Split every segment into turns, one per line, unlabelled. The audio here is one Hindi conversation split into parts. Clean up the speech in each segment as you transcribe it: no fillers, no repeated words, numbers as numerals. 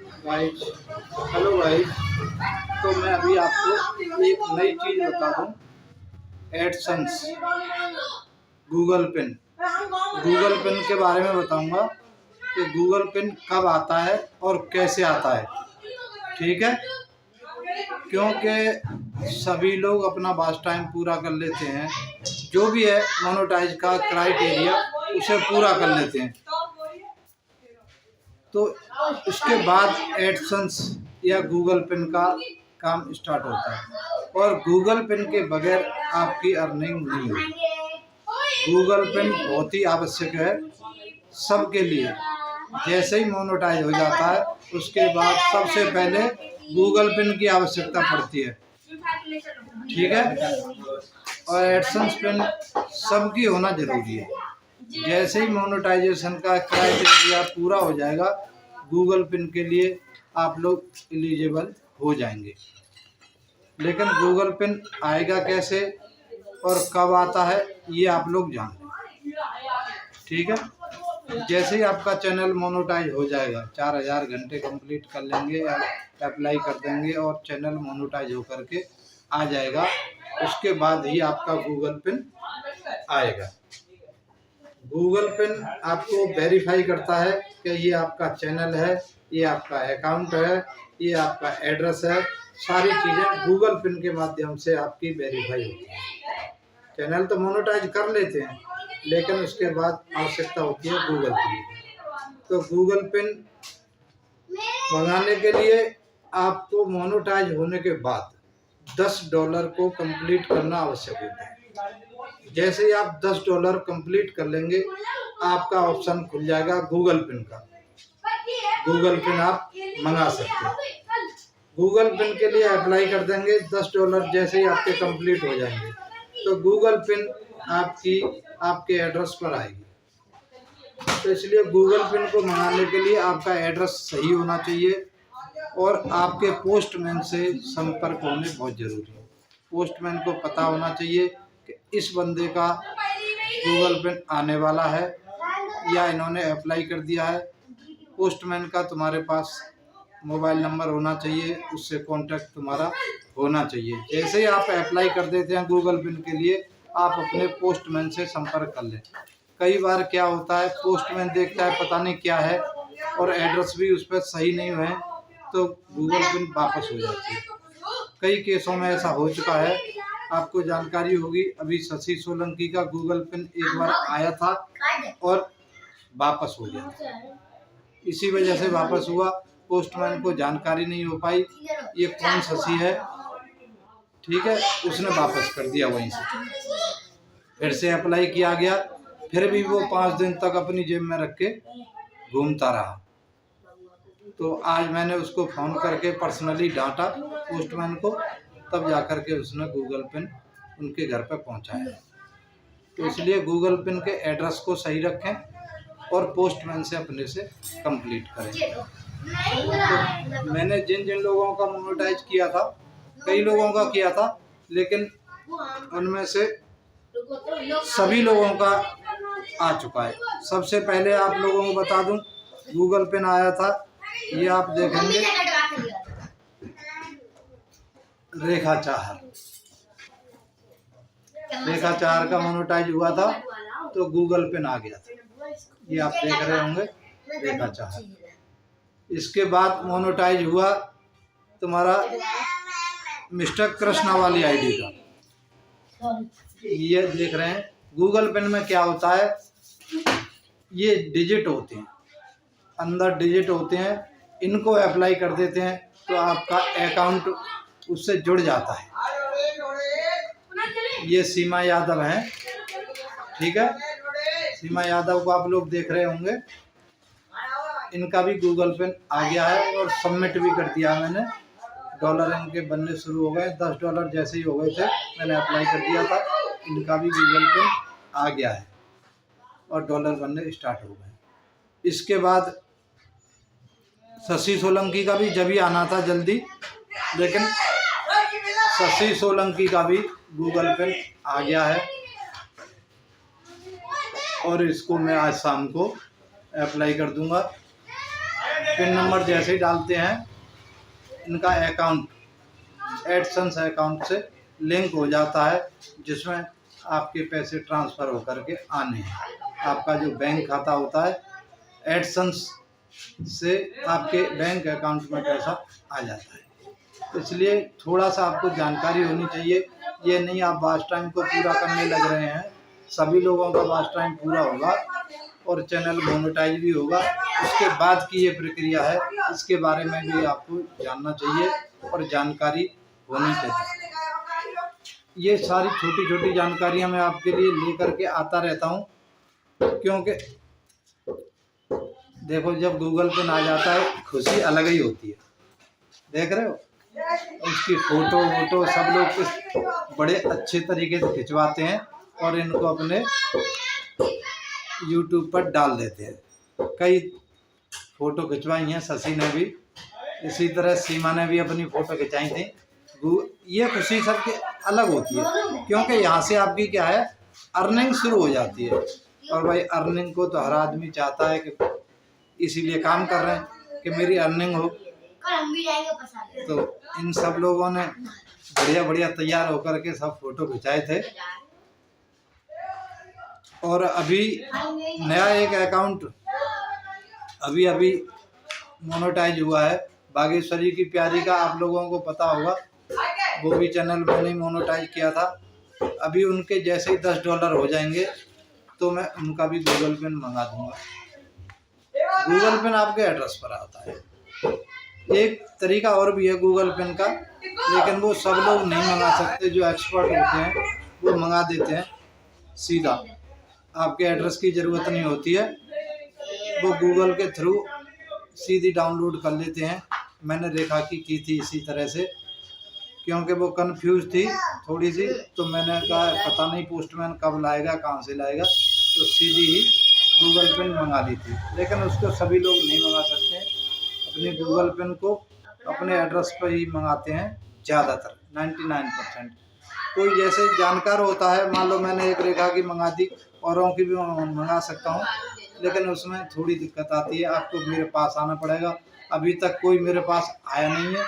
Guys, hello guys. तो मैं अभी आपको एक नई चीज़ बता दूं। एडसेंस गूगल पिन के बारे में बताऊंगा कि गूगल पिन कब आता है और कैसे आता है। ठीक है, क्योंकि सभी लोग अपना वाच टाइम पूरा कर लेते हैं, जो भी है मोनेटाइज का क्राइटेरिया उसे पूरा कर लेते हैं, तो उसके बाद एडसेंस या गूगल पिन का काम स्टार्ट होता है। और गूगल पिन के बगैर आपकी अर्निंग नहीं होती। गूगल पिन बहुत ही आवश्यक है सबके लिए। जैसे ही मोनेटाइज हो जाता है उसके बाद सबसे पहले गूगल पिन की आवश्यकता पड़ती है। ठीक है, और एडसेंस पिन सबकी होना जरूरी है। जैसे ही मोनेटाइजेशन का क्राइटेरिया पूरा हो जाएगा, गूगल पिन के लिए आप लोग एलिजिबल हो जाएंगे। लेकिन गूगल पिन आएगा कैसे और कब आता है ये आप लोग जान लें। ठीक है, जैसे ही आपका चैनल मोनेटाइज हो जाएगा, 4000 घंटे कंप्लीट कर लेंगे या अप्लाई कर देंगे और चैनल मोनेटाइज होकर के आ जाएगा, उसके बाद ही आपका गूगल पिन आएगा। गूगल पिन आपको वेरीफाई करता है कि ये आपका चैनल है, ये आपका अकाउंट है, ये आपका एड्रेस है। सारी चीज़ें गूगल पिन के माध्यम से आपकी वेरीफाई होती है। चैनल तो मोनेटाइज कर लेते हैं, लेकिन उसके बाद आवश्यकता होती है गूगल पिन। तो गूगल पिन मंगाने के लिए आपको मोनेटाइज होने के बाद $10 को कंप्लीट करना आवश्यक होता है। जैसे ही आप $10 कंप्लीट कर लेंगे, आपका ऑप्शन खुल जाएगा गूगल पिन का। गूगल पिन आप मंगा सकते हैं। गूगल पिन के लिए अप्लाई कर देंगे, $10 जैसे ही आपके कंप्लीट हो जाएंगे तो गूगल पिन आपके एड्रेस पर आएगी। तो इसलिए गूगल पिन को मंगाने के लिए आपका एड्रेस सही होना चाहिए और आपके पोस्टमैन से संपर्क होने बहुत ज़रूरी है। पोस्टमैन को पता होना चाहिए कि इस बंदे का गूगल पिन आने वाला है या इन्होंने अप्लाई कर दिया है। पोस्टमैन का तुम्हारे पास मोबाइल नंबर होना चाहिए, उससे कांटेक्ट तुम्हारा होना चाहिए। जैसे ही आप अप्लाई कर देते हैं गूगल पिन के लिए, आप अपने पोस्टमैन से संपर्क कर लें। कई बार क्या होता है, पोस्टमैन देखता है पता नहीं क्या है और एड्रेस भी उस पर सही नहीं है, तो गूगल पिन वापस हो जाती है। कई केसों में ऐसा हो चुका है, आपको जानकारी होगी। अभी शशि सोलंकी का गूगल पिन एक बार आया था और वापस हो गया। इसी वजह से वापस हुआ, पोस्टमैन को जानकारी नहीं हो पाई ये कौन शशि है। ठीक है, उसने वापस कर दिया। वहीं से फिर से अप्लाई किया गया, फिर भी वो 5 दिन तक अपनी जेब में रख के घूमता रहा। तो आज मैंने उसको फ़ोन करके पर्सनली डांटा पोस्टमैन को, तब जाकर के उसने गूगल पिन उनके घर पर पहुंचाया। तो इसलिए गूगल पिन के एड्रेस को सही रखें और पोस्टमैन से अपने से कंप्लीट करें। तो मैंने जिन जिन लोगों का मोनेटाइज किया था, कई लोगों का किया था, लेकिन उनमें से सभी लोगों का आ चुका है। सबसे पहले आप लोगों को बता दूं, गूगल पिन आया था, ये आप देखेंगे रेखा चाहर का मोनेटाइज हुआ था तो गूगल पिन आ गया था। ये आप देख रहे होंगे रेखा चाहर। इसके बाद मोनेटाइज हुआ तुम्हारा मिस्टर कृष्णा वाली आईडी का। ये देख रहे हैं गूगल पिन में क्या होता है, ये डिजिट होते हैं, अंदर डिजिट होते हैं। इनको अप्लाई कर देते हैं तो आपका अकाउंट उससे जुड़ जाता है। ये सीमा यादव हैं, ठीक है, सीमा यादव को आप लोग देख रहे होंगे। इनका भी गूगल पिन आ गया है और सबमिट भी कर दिया मैंने। डॉलर इनके बनने शुरू हो गए, $10 जैसे ही हो गए थे मैंने अप्लाई कर दिया था। इनका भी गूगल पिन आ गया है और डॉलर बनने स्टार्ट हो गए। इसके बाद शशि सोलंकी का भी जब ही आना था जल्दी, लेकिन शशि सोलंकी का भी गूगल पिन आ गया है और इसको मैं आज शाम को अप्लाई कर दूंगा। पिन नंबर जैसे ही डालते हैं इनका अकाउंट एडसेंस अकाउंट से लिंक हो जाता है, जिसमें आपके पैसे ट्रांसफ़र होकर के आने हैं। आपका जो बैंक खाता होता है एडसेंस से आपके बैंक अकाउंट में पैसा आ जाता है। इसलिए थोड़ा सा आपको जानकारी होनी चाहिए। ये नहीं आप वॉच टाइम को पूरा करने लग रहे हैं, सभी लोगों का वॉच टाइम पूरा होगा और चैनल मोनेटाइज भी होगा। उसके बाद की ये प्रक्रिया है, इसके बारे में भी आपको जानना चाहिए और जानकारी होनी चाहिए। ये सारी छोटी छोटी जानकारियाँ मैं आपके लिए लेकर के आता रहता हूँ, क्योंकि देखो जब गूगल पे आ जाता है खुशी अलग ही होती है। देख रहे हो उसकी फोटो वोटो सब लोग बड़े अच्छे तरीके से खिंचवाते हैं और इनको अपने YouTube पर डाल देते हैं। कई फ़ोटो खिंचवाई हैं शशि ने भी, इसी तरह सीमा ने भी अपनी फ़ोटो खिंचाई थी। ये खुशी सबकी अलग होती है, क्योंकि यहाँ से आपकी क्या है अर्निंग शुरू हो जाती है। और भाई अर्निंग को तो हर आदमी चाहता है कि इसीलिए काम कर रहे हैं कि मेरी अर्निंग हो। तो इन सब लोगों ने बढ़िया बढ़िया तैयार होकर के सब फ़ोटो खिंचाए थे। और अभी नया एक अकाउंट अभी मोनेटाइज हुआ है, बागेश्वरी की प्यारी का, आप लोगों को पता होगा, वो भी चैनल मैंने मोनेटाइज किया था। अभी उनके जैसे ही $10 हो जाएंगे तो मैं उनका भी गूगल पेन मंगा दूंगा। गूगल पेन आपके एड्रेस पर आता है। एक तरीका और भी है गूगल पेन का, लेकिन वो सब लोग नहीं मंगा सकते। जो एक्सपर्ट होते हैं वो मंगा देते हैं सीधा, आपके एड्रेस की ज़रूरत नहीं होती है, वो गूगल के थ्रू सीधी डाउनलोड कर लेते हैं। मैंने रेखा की थी इसी तरह से, क्योंकि वो कंफ्यूज थी थोड़ी सी, तो मैंने कहा पता नहीं पोस्टमैन कब लाएगा, कहाँ से लाएगा, तो सीधी ही गूगल पेन मंगा ली थी। लेकिन उसको सभी लोग नहीं मंगा सकते हैं। अपने गूगल पेन को अपने एड्रेस पर ही मंगाते हैं ज़्यादातर, 99%। कोई जैसे जानकार होता है, मान लो मैंने एक रेखा की मंगा दी, औरों की भी मंगा सकता हूँ, लेकिन उसमें थोड़ी दिक्कत आती है, आपको मेरे पास आना पड़ेगा। अभी तक कोई मेरे पास आया नहीं है।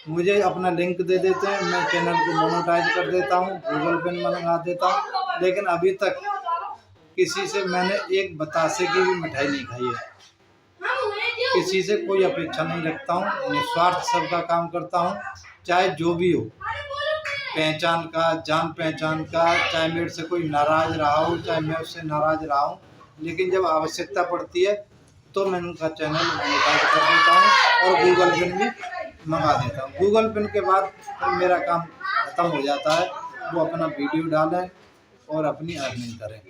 मुझे अपना लिंक दे देते हैं, मैं चैनल को मोनेटाइज कर देता हूँ, गूगल पेन मंगा देता हूँ, लेकिन अभी तक किसी से मैंने एक बतासे की भी मिठाई नहीं खाई है। किसी से कोई अपेक्षा नहीं रखता हूँ, निस्वार्थ सबका काम करता हूँ, चाहे जो भी हो, पहचान का, जान पहचान का, चाहे मेरे से कोई नाराज़ रहा हो, चाहे मैं उससे नाराज़ रहा हूँ, लेकिन जब आवश्यकता पड़ती है तो मैं उनका चैनल मोनेटाइज कर देता हूँ और गूगल पेन भी मंगा देता हूँ। गूगल पेन के बाद फिर मेरा काम ख़त्म हो जाता है, वो अपना वीडियो डालें और अपनी अर्निंग करें।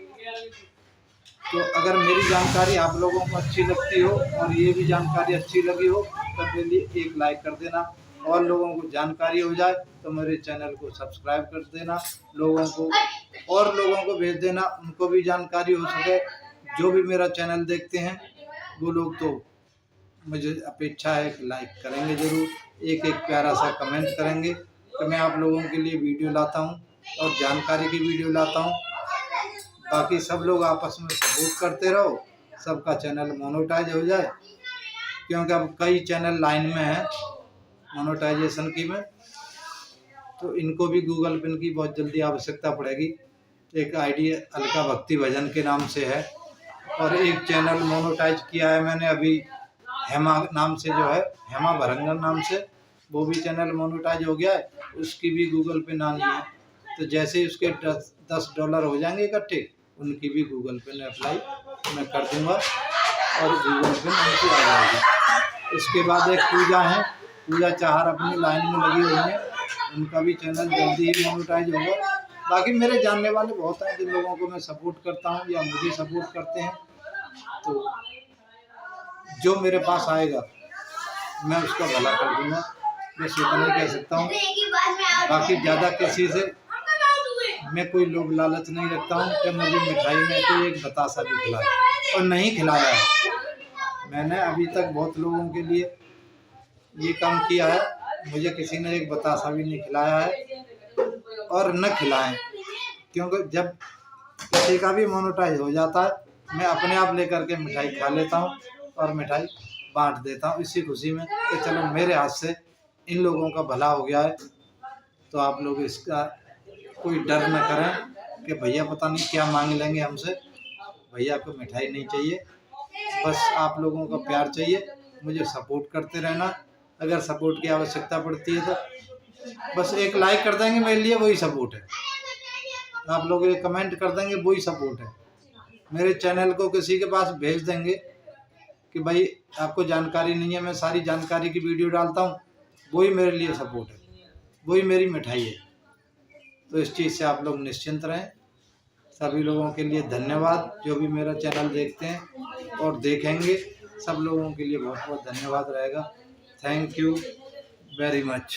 तो अगर मेरी जानकारी आप लोगों को अच्छी लगती हो और ये भी जानकारी अच्छी लगी हो तो मेरे लिए एक लाइक कर देना, और लोगों को जानकारी हो जाए तो मेरे चैनल को सब्सक्राइब कर देना, लोगों को भेज देना, उनको भी जानकारी हो सके। जो भी मेरा चैनल देखते हैं वो लोग, तो मुझे अपेक्षा है कि लाइक करेंगे ज़रूर, एक प्यारा सा कमेंट करेंगे कि मैं आप लोगों के लिए वीडियो लाता हूँ और जानकारी की वीडियो लाता हूँ। बाकी सब लोग आपस में सपोर्ट करते रहो, सबका चैनल मोनेटाइज हो जाए, क्योंकि अब कई चैनल लाइन में हैं मोनेटाइजेशन की में, तो इनको भी गूगल पेन की बहुत जल्दी आवश्यकता पड़ेगी। एक आईडी अलका भक्ति भजन के नाम से है, और एक चैनल मोनेटाइज किया है मैंने अभी हेमा नाम से, जो है हेमा भरंगन नाम से, वो भी चैनल मोनेटाइज हो गया है, उसकी भी गूगल पेन आनी है। तो जैसे ही उसके $10 हो जाएंगे इकट्ठे, उनकी भी गूगल पेन अप्लाई मैं कर दूंगा और गूगल पेन उनकी आ जाएगी। इसके बाद एक पूजा है, पूजा चाहर अपनी लाइन में लगी हुई है, उनका भी चैनल जल्दी ही मोनेटाइज होगा। बाकी मेरे जानने वाले बहुत हैं जिन लोगों को मैं सपोर्ट करता हूँ या मुझे सपोर्ट करते हैं, तो जो मेरे पास आएगा मैं उसका भला कर दूंगा, बस इतना ही कह सकता हूँ। बाकी ज़्यादा किसी से मैं कोई लोभ लालच नहीं रखता हूँ कि मुझे मिठाई में कोई एक बतासा भी खिलाए, और नहीं खिलाया है। मैंने अभी तक बहुत लोगों के लिए ये काम किया है, मुझे किसी ने एक बतासा भी नहीं खिलाया है और न खिलाएं, क्योंकि जब किसी का भी मोनेटाइज हो जाता है मैं अपने आप लेकर के मिठाई खा लेता हूँ और मिठाई बांट देता हूँ इसी खुशी में कि चलो मेरे हाथ से इन लोगों का भला हो गया है। तो आप लोग इसका कोई डर न करें कि भैया पता नहीं क्या मांग लेंगे हमसे। भैया को मिठाई नहीं चाहिए, बस आप लोगों का प्यार चाहिए। मुझे सपोर्ट करते रहना, अगर सपोर्ट की आवश्यकता पड़ती है तो बस एक लाइक कर देंगे, मेरे लिए वही सपोर्ट है। आप लोग ये कमेंट कर देंगे, वही सपोर्ट है। मेरे चैनल को किसी के पास भेज देंगे कि भाई आपको जानकारी नहीं है, मैं सारी जानकारी की वीडियो डालता हूँ, वही मेरे लिए सपोर्ट है, वही मेरी मिठाई है। तो इस चीज़ से आप लोग निश्चिंत रहें। सभी लोगों के लिए धन्यवाद, जो भी मेरा चैनल देखते हैं और देखेंगे, सब लोगों के लिए बहुत बहुत धन्यवाद रहेगा। Thank you very much.